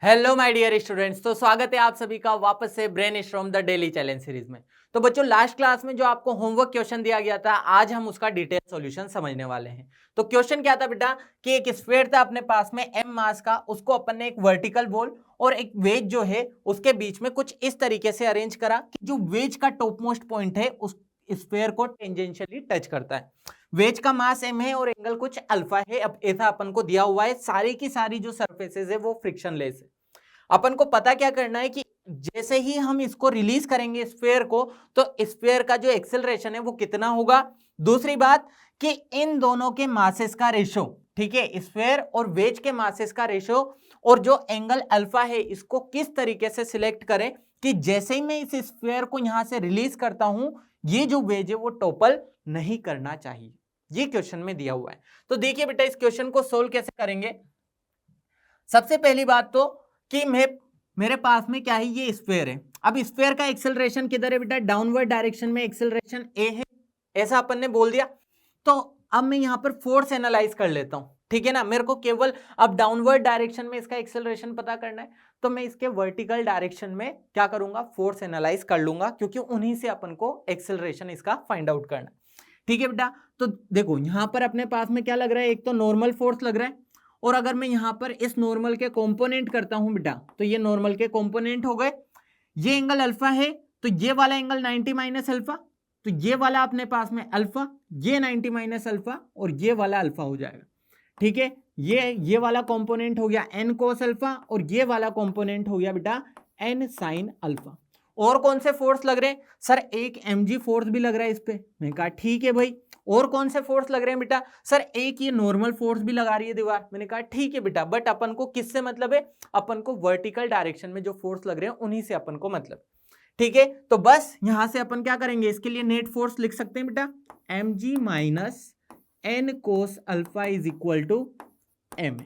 Hello my dear students, तो स्वागत है आप सभी का वापस से brain storm the daily challenge series में। तो बच्चों, लास्ट क्लास में जो आपको होमवर्क क्वेश्चन दिया गया था, आज हम उसका डिटेल सॉल्यूशन समझने वाले हैं। तो क्वेश्चन क्या था बेटा कि एक स्फीयर था अपने पास में m मास का, उसको अपन ने एक वर्टिकल बॉल और एक वेज जो है उसके बीच में कुछ इस तरीके से अरेंज करा कि जो वेज का टॉप मोस्ट पॉइंट है उस स्फीयर को टेंजेंशियली टच करता है। वेज का मास m है और एंगल कुछ अल्फा है। अब ऐसा अपन को दिया हुआ है, सारी की सारी जो सरफेसेस है वो फ्रिक्शनलेस है। अपन को पता क्या करना है कि जैसे ही हम इसको रिलीज करेंगे स्फीयर को, तो स्फीयर का जो एक्सेलरेशन है वो कितना होगा। दूसरी बात कि इन दोनों के मासेस का रेशो, ठीक है, स्फीयर और वेज के मासेस का रेशो और जो एंगल अल्फा है इसको किस तरीके से सिलेक्ट करें कि जैसे ही मैं इस स्फीयर को यहां से रिलीज करता हूं, ये जो वेज है वो टॉपल नहीं करना चाहिए। ये क्वेश्चन में दिया हुआ है। तो देखिए बेटा, इस क्वेश्चन को सोल्व कैसे करेंगे। सबसे पहली बात तो कि मेरे पास में क्या है, ये स्फीयर है। अब स्फीयर का एक्सेलरेशन किधर है बेटा, डाउनवर्ड डायरेक्शन में एक्सेलरेशन ए है, ऐसा अपन ने बोल दिया। तो अब मैं यहां पर फोर्स एनालाइज कर लेता हूं, ठीक है ना। मेरे को केवल अब डाउनवर्ड डायरेक्शन में इसका एक्सेलरेशन पता करना है, तो मैं इसके वर्टिकल डायरेक्शन में क्या करूंगा, फोर्स एनालाइज कर लूंगा, क्योंकि उन्हीं से अपन को एक्सेलरेशन इसका फाइंड आउट करना है। ठीक है बेटा, तो देखो यहां पर अपने पास में क्या लग रहा है, एक तो नॉर्मल फोर्स लग रहा है, और अगर मैं यहां पर इस नॉर्मल के कंपोनेंट करता हूं बेटा, तो ये नॉर्मल के कंपोनेंट हो गए। ये एंगल अल्फा है, तो ये वाला एंगल 90 माइनस अल्फा, तो ये वाला अपने पास में अल्फा, ये 90 माइनस अल्फा और ये वाला अल्फा हो जाएगा। ठीक है, ये वाला कंपोनेंट हो गया एन कोस अल्फा और ये वाला कंपोनेंट हो गया बेटा एन साइन अल्फा। और कौन से फोर्स लग रहे हैं सर, एक mg फोर्स भी लग रहा है इस पे। मैंने कहा ठीक है भाई। और कौन से फोर्स लग रहे हैं बेटा, सर एक ये नॉर्मल फोर्स भी लगा रही है दीवार। मैंने कहा ठीक है बेटा, बट अपन को किससे मतलब है, अपन को वर्टिकल डायरेक्शन में जो फोर्स लग रहे हैं उन्हीं से अपन को मतलब। ठीक है, तो बस यहां से अपन क्या करेंगे, इसके लिए नेट फोर्स लिख सकते हैं बेटा mg minus N cos alpha is equal to M.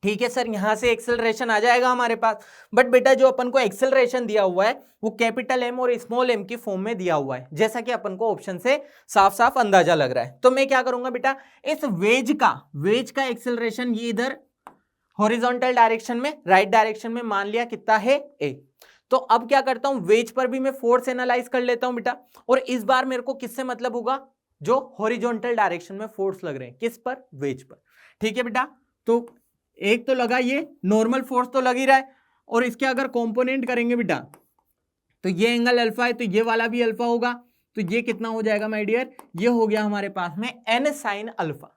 ठीक है सर, यहां से एक्सेलरेशन आ जाएगा हमारे पास। बट बेटा जो अपन को एक्सेलरेशन दिया हुआ है वो कैपिटल एम और स्मॉल एम की फॉर्म में दिया हुआ है, जैसा कि अपन को ऑप्शन से साफ साफ अंदाजा लग रहा है। तो मैं क्या करूंगा बेटा, इस वेज का एक्सेलरेशन ये इधर हॉरिजॉन्टल डायरेक्शन में, राइट डायरेक्शन में मान लिया कितना है ए। तो अब क्या करता हूं, वेज पर भी मैं फोर्स एनालाइज कर लेता हूं बेटा, और इस बार मेरे को किससे मतलब होगा, जो हॉरिजॉन्टल डायरेक्शन में फोर्स लग रहे हैं, किस पर, वेज पर। ठीक है बेटा, तो एक तो लगा ये नॉर्मल फोर्स तो लग ही रहा है, और इसके अगर कंपोनेंट करेंगे बेटा तो ये एंगल अल्फा है, तो ये वाला भी अल्फा होगा, तो ये कितना हो जाएगा माय डियर, ये हो गया हमारे पास में एन साइन अल्फा।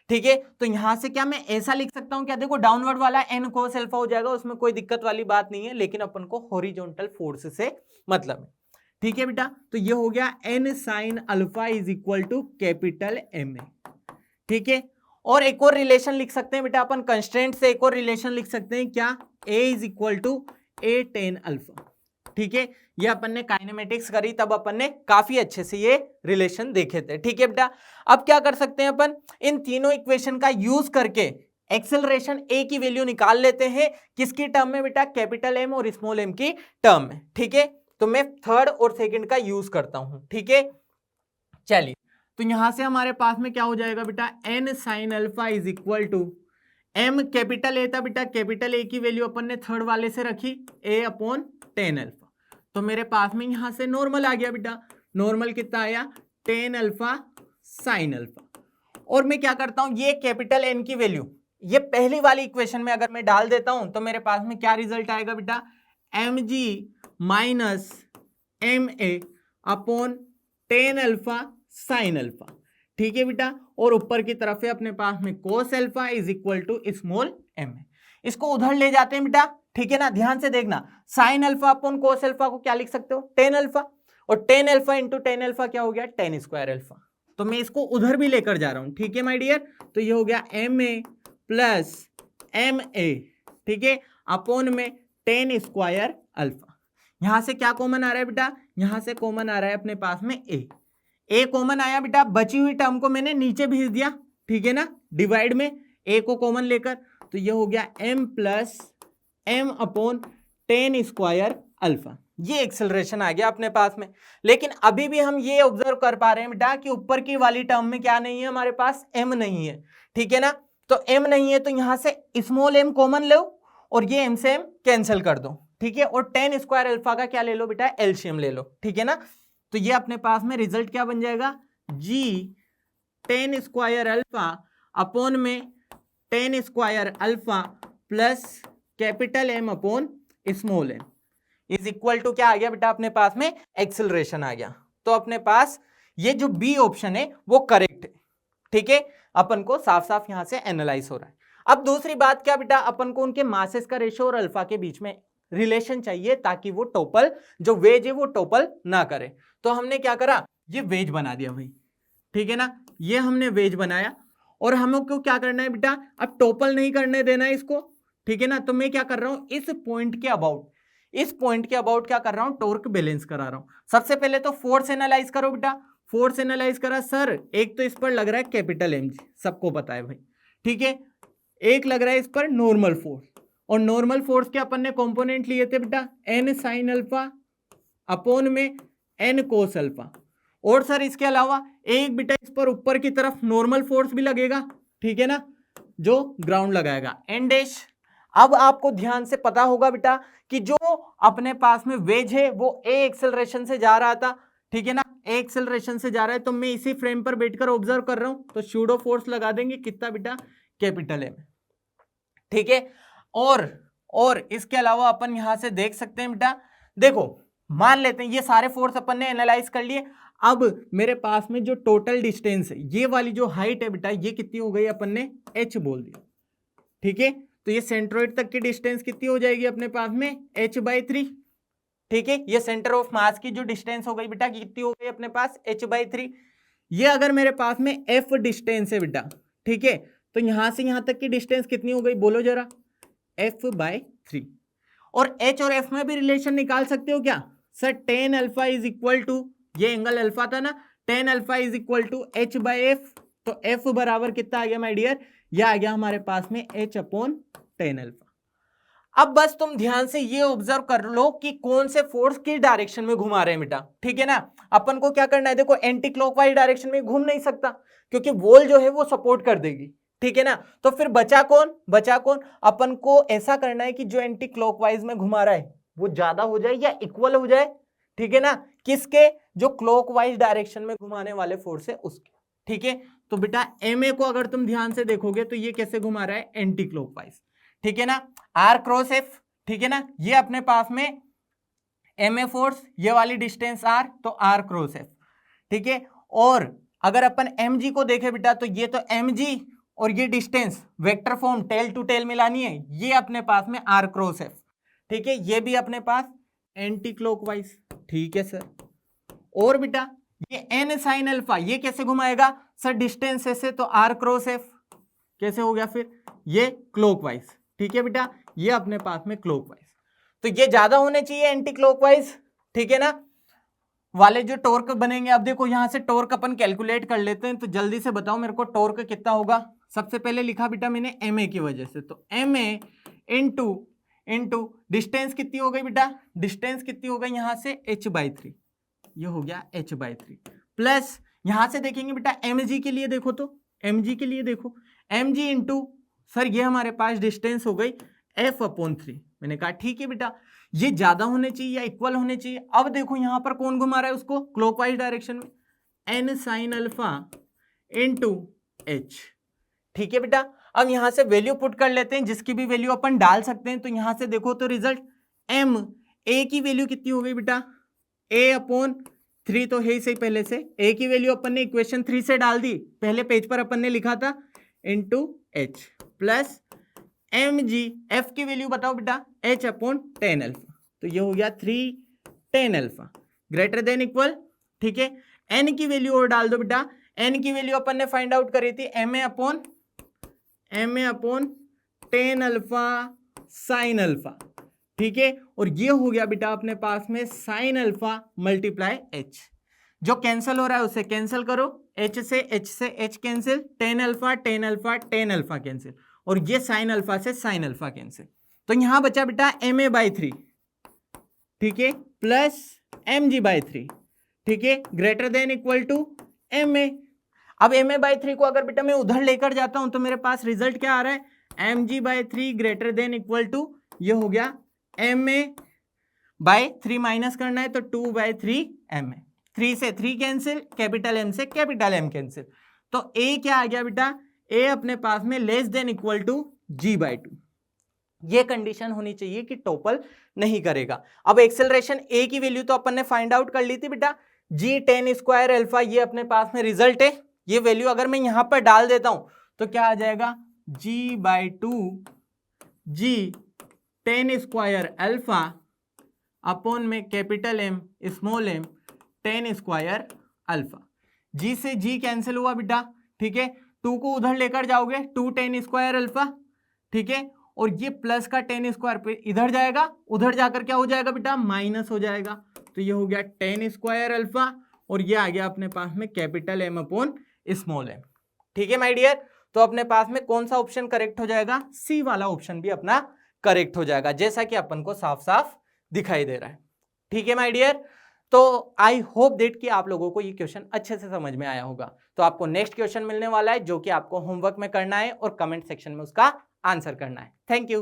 ठीक है, तो यहां से क्या मैं ऐसा लिख सकता हूं क्या, देखो डाउनवर्ड वाला एन कोस अल्फा हो जाएगा, उसमें कोई दिक्कत वाली बात नहीं है, लेकिन अपन को हॉरिजॉन्टल फोर्स से मतलब है। ठीक है बेटा, तो ये हो गया N sine alpha is equal to capital M A. ठीक है, और एक और रिलेशन लिख सकते हैं बेटा अपन, कंस्ट्रेंट से एक और रिलेशन लिख सकते हैं, क्या, a is equal to A tan alpha. ठीक है, ये अपन ने काइनेमेटिक्स करी तब अपन ने काफी अच्छे से ये रिलेशन देखे थे। ठीक है बेटा, अब क्या कर सकते हैं अपन, इन तीनों इक्वेशन का यूज करके एक्सेलरेशन a की वैल्यू निकाल लेते हैं, किसकी टर्म में बेटा, कैपिटल एम और स्मॉल एम की टर्म में। ठीक है, तो मैं थर्ड और सेकंड का यूज करता हूं। ठीक है, चलिए, तो यहां से हमारे पास में क्या हो जाएगा बेटा, N sine alpha is equal to M, capital A था बेटा, कैपिटल ए की वैल्यू अपन ने थर्ड वाले से रखी, ए अपॉन टेन अल्फा। तो मेरे पास में यहां से नॉर्मल आ गया बेटा, नॉर्मल कितना आया, टेन अल्फा साइन अल्फा। और मैं क्या करता हूं, ये कैपिटल एन की वैल्यू ये पहली वाली इक्वेशन में अगर मैं डाल देता हूं, तो मेरे पास में क्या रिजल्ट आएगा बेटा, M G minus M A upon tan alpha sine alpha. ठीक है बेटा, और ऊपर की तरफ है अपने पास में cos alpha is equal to small M. इसको उधर ले जाते हैं बेटा, ठीक है ना, ध्यान से देखना, sine alpha upon cos alpha को क्या लिख सकते हो, टेन अल्फा, और tan alpha into tan alpha क्या हो गया, टेन स्क्वायर अल्फा। तो मैं इसको उधर भी लेकर जा रहा हूं। ठीक है माय डियर, तो ये हो गया M A plus M A, ठीक है, अपॉन में टेन स्क्वायर अल्फा। यहां से क्या कॉमन आ रहा है बेटा, यहां से कॉमन आ रहा है अपने पास में ए कॉमन आया बेटा, बची हुई टर्म को मैंने नीचे भेज दिया, ठीक है ना, डिवाइड में ए को कॉमन लेकर, तो ये हो गया M plus M upon tan square alpha. ये एक्सेलरेशन आ गया अपने पास में। लेकिन अभी भी हम ये ऑब्जर्व कर पा रहे हैं बेटा कि ऊपर की वाली टर्म में क्या नहीं है, हमारे पास एम नहीं है। ठीक है ना, तो एम नहीं है, तो यहां से स्मॉल एम कॉमन लो और ये m से m कैंसिल कर दो, ठीक है, और tan स्क्वायर अल्फा का क्या ले लो बेटा, एलसीएम ले लो, ठीक है ना। तो ये अपने पास में रिजल्ट क्या बन जाएगा, g tan square alpha upon में tan square alpha plus capital M upon small m is equal to क्या आ गया बेटा, अपने पास में एक्सेलरेशन आ गया। तो अपने पास ये जो बी ऑप्शन है वो करेक्ट है, ठीक है, अपन को साफ साफ यहां से एनालाइज हो रहा है। अब दूसरी बात क्या बेटा, अपन को उनके मासेस का रेशियो और अल्फा के बीच में रिलेशन चाहिए ताकि वो टोपल जो वेज है वो टोपल ना करे। तो हमने क्या करा, ये वेज बना दिया भाई, ठीक है ना, ये हमने वेज बनाया और हमको क्या करना है बेटा, अब टोपल नहीं करने देना है इसको, ठीक है ना। तो मैं क्या कर रहा हूं, इस पॉइंट के अबाउट क्या कर रहा हूं, टॉर्क बैलेंस करा रहा हूं। सबसे पहले तो फोर्स एनालाइज करो बेटा, फोर्स एनालाइज करा सर, एक तो इस पर लग रहा है कैपिटल एम जी, सबको पता है भाई, ठीक है, एक लग रहा है इस पर नॉर्मल फोर्स, और नॉर्मल फोर्स के अपन ने कंपोनेंट लिए थे बेटा एन साइन अल्फा अपॉन में एन कोस अल्फा, और सर इसके अलावा एक बेटा इस पर ऊपर की तरफ नॉर्मल फोर्स भी लगेगा, ठीक है ना, जो ग्राउंड लगाएगा एन डैश। अब आपको ध्यान से पता होगा बेटा कि जो अपने पास में वेज है वो ए एक्सेलरेशन से जा रहा था, ठीक है ना, ए एक्सेलरेशन से जा रहा है, तो मैं इसी फ्रेम पर बैठकर ऑब्जर्व कर रहा हूं, तो सूडो फोर्स लगा देंगे कितना बेटा, कैपिटल एम, ठीक है। और इसके अलावा अपन यहां से देख सकते हैं बेटा, देखो मान लेते हैं ये सारे फोर्स अपन ने एनालाइज कर लिए। अब मेरे पास में जो टोटल डिस्टेंस है, ये वाली जो हाइट है बेटा, ये कितनी हो गई, अपन ने h बोल दिया, ठीक है। तो ये सेंट्रोइड तक की डिस्टेंस कितनी हो जाएगी अपने पास में, h/3, ठीक है। ये सेंटर ऑफ मास की जो डिस्टेंस हो गई बेटा कितनी हो गई अपने पास, h/3। ये अगर मेरे पास में f डिस्टेंस है बेटा, ठीक है, तो यहां से यहां तक की डिस्टेंस कितनी हो गई, बोलो जरा, f/3। और h और f में भी रिलेशन निकाल सकते हो क्या sir, tan alpha is equal to, ये एंगल अल्फा था ना, tan alpha is equal to h/f, तो f बराबर कितना आ गया माय डियर, यह आ गया हमारे पास में h/tan अल्फा। अब बस तुम ध्यान से ये ऑब्जर्व कर लो कि कौन से फोर्स किस डायरेक्शन में घुमा रहे हैं बेटा, ठीक है ना। अपन को क्या करना है, देखो एंटी क्लॉकवाइज डायरेक्शन में घूम नहीं सकता क्योंकि वॉल जो है वो सपोर्ट कर देगी, ठीक है ना। तो फिर बचा कौन, अपन को ऐसा करना है कि जो एंटी क्लॉकवाइज में घुमा रहा है वो ज्यादा हो जाए या इक्वल हो जाए, ठीक है ना, किसके, जो क्लॉकवाइज डायरेक्शन में घुमाने वाले फोर्स है उसके, ठीक है। तो बेटा एम ए को अगर तुम ध्यान से देखोगे तो ये कैसे घुमा रहा है, एंटी क्लॉकवाइज, ठीक है ना, आर क्रॉस एफ, ठीक है ना, ये अपने पास में एम ए फोर्स, ये वाली डिस्टेंस आर, तो आर क्रॉस एफ, ठीक है। और अगर अपन एम जी को देखें बेटा, तो ये तो एम जी और ये distance vector form tail to tail मिलानी है, ये अपने पास में आर क्रॉस एफ, ठीक है, ये भी अपने पास एंटी क्लॉकवाइज, ठीक है सर। और बेटा ये एन साइन अल्फा, ये कैसे घुमाएगा सर, डिस्टेंस ऐसे, तो आर क्रॉस एफ कैसे हो गया फिर, ये क्लॉकवाइज, ठीक है बेटा, ये अपने पास में क्लॉकवाइज, तो ये ज्यादा होने चाहिए एंटी क्लॉकवाइज, ठीक है ना, वाले जो टॉर्क बनेंगे। अब देखो यहां से टॉर्क अपन कैलकुलेट कर लेते हैं, तो जल्दी से बताओ मेरे को टॉर्क कितना होगा। सबसे पहले लिखा बेटा मैंने एम ए की वजह से, तो एम ए इंटू डिस्टेंस कितनी हो गई बेटा, डिस्टेंस कितनी हो गई यहां से h/3, ये हो गया h/3, प्लस यहां से देखेंगे बेटा mg के लिए देखो, तो mg के लिए देखो, mg इंटू सर ये हमारे पास डिस्टेंस हो गई f/3। मैंने कहा ठीक है बेटा, ये ज्यादा होने चाहिए या इक्वल होने चाहिए। अब देखो यहां पर कौन घुमा रहा है उसको, क्लॉकवाइज डायरेक्शन में, n sine alpha into h, ठीक है बेटा। अब यहां से वैल्यू पुट कर लेते हैं, जिसकी भी वैल्यू अपन डाल सकते हैं। तो यहां से देखो तो रिजल्ट m, a की वैल्यू कितनी हो गई बेटा, a/3 तो है सही, पहले से a की वैल्यू अपन ने इक्वेशन 3 से डाल दी, पहले पेज पर अपन ने लिखा था, into h plus mg, f की वैल्यू बताओ बेटा, h/tan अल्फा, तो ये हो गया 3 tan alpha greater than equal, ठीक है। n की वैल्यू और डाल दो बेटा, n की वैल्यू अपन ने फाइंड आउट करी थी ma/tan अल्फा साइन अल्फा, ठीक है। और ये हो गया बेटा अपने पास में साइन अल्फा मल्टीप्लाई h, जो कैंसिल हो रहा है उसे कैंसिल करो, h से h cancel, tan alpha cancel, और ये साइन अल्फा से साइन अल्फा कैंसिल, तो यहां बचा बेटा ma/3, ठीक है, प्लस mg/3, ठीक है, greater than equal to ma। अब ma/3 को अगर बेटा मैं उधर लेकर जाता हूं तो मेरे पास रिजल्ट क्या आ रहा है, mg/3 greater than equal to ये हो गया एम ए बाय 3 माइनस करना है तो 2/3 एम ए, 3 से 3 कैंसिल, कैपिटल एम से कैपिटल एम कैंसिल, तो ए क्या आ गया बेटा, ए अपने पास में less than equal to g/2। ये कंडीशन होनी चाहिए कि टोपल नहीं करेगा। अब एक्सेलरेशन ए की वैल्यू तो अपन ने फाइंड आउट कर ली थी बेटा, जी 10 स्क्वायर अल्फा, ये अपने पास में रिजल्ट है। ये वैल्यू अगर मैं यहां पर डाल देता हूं तो क्या आ जाएगा, g/2 G 10 square alpha upon में capital M small M 10 square alpha. G से जी कैंसिल हुआ बेटा, ठीक है, 2 को उधर लेकर जाओगे 2 10 स्क्वायर अल्फा, ठीक है, और ये प्लस का 10 स्क्वायर पे इधर जाएगा, उधर जाकर क्या हो जाएगा बेटा, माइनस हो जाएगा, तो ये हो गया 10 स्क्वायर अल्फा और ये आ गया अपने पास में capital M upon small M. ठीक है माय डियर, तो अपने पास में कौन सा ऑप्शन करेक्ट हो जाएगा, सी वाला ऑप्शन भी अपना करेक्ट हो जाएगा, जैसा कि अपन को साफ साफ दिखाई दे रहा है। ठीक है माय डियर, तो आई होप दैट कि आप लोगों को ये क्वेश्चन अच्छे से समझ में आया होगा। तो आपको नेक्स्ट क्वेश्चन मिलने वाला है जो कि आपको होमवर्क में करना है और कमेंट सेक्शन में उसका आंसर करना है। Thank you.